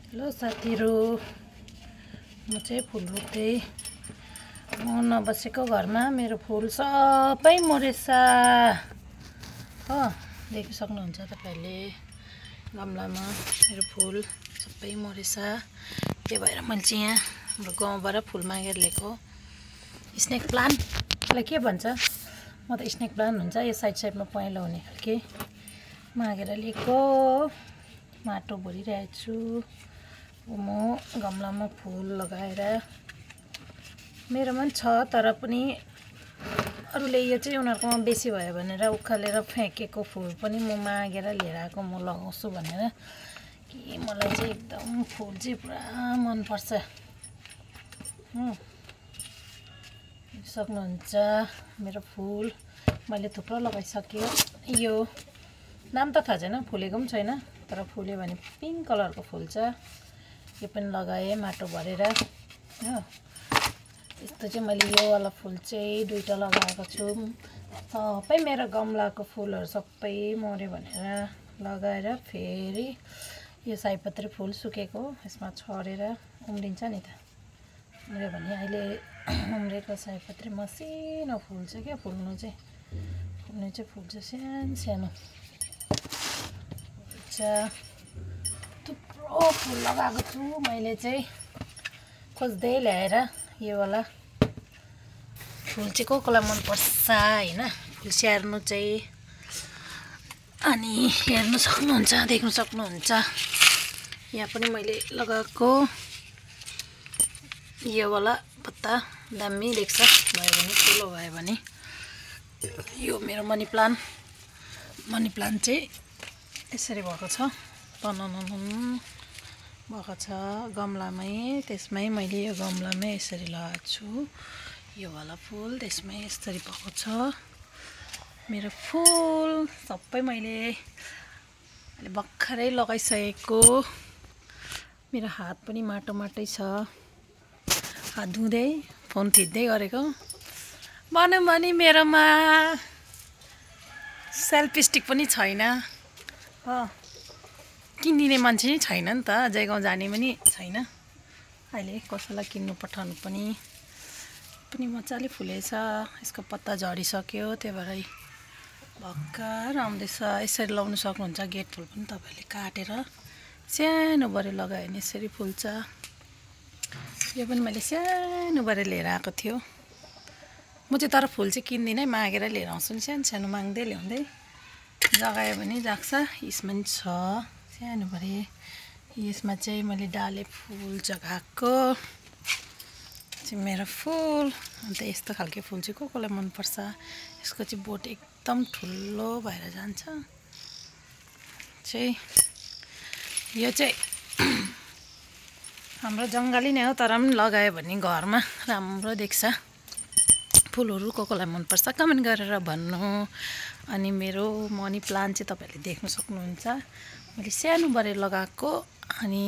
Hello साथीहरु, म चाहिँ फुल रोप्दै म नबसेको घरमा मेरो फुल सबै मरेछ हो। देख्न सक्नुहुन्छ तपाईहरुले गमलामा मेरो फुल सबै मरेछ। त्यही भएर मैले चाहिँ यहाँ हाम्रो गाउँबाट फुल मागेर ल्याएको। स्नेक प्लान्टलाई के भन्छ? म त स्नेक प्लान्ट हुन्छ, यो साइडमा पहेँलो हुने खालके मागेर ल्याएको। माटो भरिरहेको छु। म गमलामा फुल लगाएर मेरोमा पनि छ, तर पनि अरूले यो चाहिँ उनीहरुकोमा बेसी भयो भनेर उखालेर फ्याँकेको फुल पनि म मागेर लिएर आएको, म लगाउँछु भनेर। कि मलाई चाहिँ एकदम फुल चाहिँ पुरा मन पर्छ। सक्नुहुन्छ मेरो फुल मैले थुप्रो लगाइसक्यो। यो नाम त थाहा छैन, फुलेको पनि छैन, तर फुल्यो भने पिङ्क कलरको फुल छ। यो पनि लगाएँ माटो भरेर हो। यस्तो चाहिँ मैले यो वाला फुल चाहिँ दुईटा लगाएको छु। सबै मेरो गमलाको फुलहरु सबै मर्यो भनेर लगाएर फेरि यो सयपत्री फुल सुकेको यसमा छरेर उम्रिन्छ नि त। उम्रियो भने अहिले उम्रेको सयपत्री मसिनो फुल्छ क्या। फुल्नु चाहिँ फुल्छ सानो सानो फुल्छ। थुप्रो फुल लगाएको छु मैले चाहिँ खोज्दै ल्याएर। यो वाला फुल चाहिँ कोलाई मन पर्छ हैन, फुल स्याहार्नु चाहिँ। अनि हेर्नु सक्नुहुन्छ, देख्नु सक्नुहुन्छ, यहाँ पनि मैले लगाएको यो वाला पत्ता दामी देख्छ भयो भने, ठुलो भयो भने। यो मेरो मनी प्लान्ट चाहिँ यसरी भएको छ, तननन भएको छ गमलामै। त्यसमै मैले यो गमलामै यसरी लगाएको छु यो वाला फुल, त्यसमै यसरी भएको छ मेरो फुल। सबै मैले भर्खरै लगाइसकेको। मेरो हात पनि माटो छ, हात धुँदै फोन थिच्दै गरेको। भनौँ भने मेरोमा सेल्फी स्टिक पनि छैन हो, किनिदिने मान्छे नै छैन नि त, जयगाउँ जाने पनि छैन अहिले कसैलाई किन्नु पठाउनु पनि मजाले फुलेछ। यसको पत्ता झरिसक्यो, त्यही भएर भर्खर आउँदैछ। यसरी लाउन सक्नुहुन्छ गेट फुल पनि तपाईले काटेर सानो बरे लगायो भने यसरी फुल्छ। यो पनि मैले सानो बरे लिएर आएको थियो। म चाहिँ तर फुल चाहिँ किन्दिनँ, मागेर लिएर आउँछु नि, सानो सानो माग्दै ल्याउँदै जगायो भने जाग्छ। यसमा पनि छ सानो बरे, यसमा चाहिँ मैले डाले फुल जगाएको चाहिँ मेरो फुल। अन्त यस्तो खालके फुल चाहिँ कोलाई मन पर्छ? यसको चाहिँ बोट एकदम ठुलो भएर जान्छ चाहिँ। यो चाहिँ हाम्रो जङ्गली नै हो, तर पनि लगायो भने घरमा राम्रो देख्छ। फुलहरू कोलाई मन पर्छ कमेन्ट गरेर भन्नु। अनि मेरो मनी प्लान्ट चाहिँ तपाईहरुले देख्न सक्नुहुन्छ, मैले सानो बरे लगाएको। अनि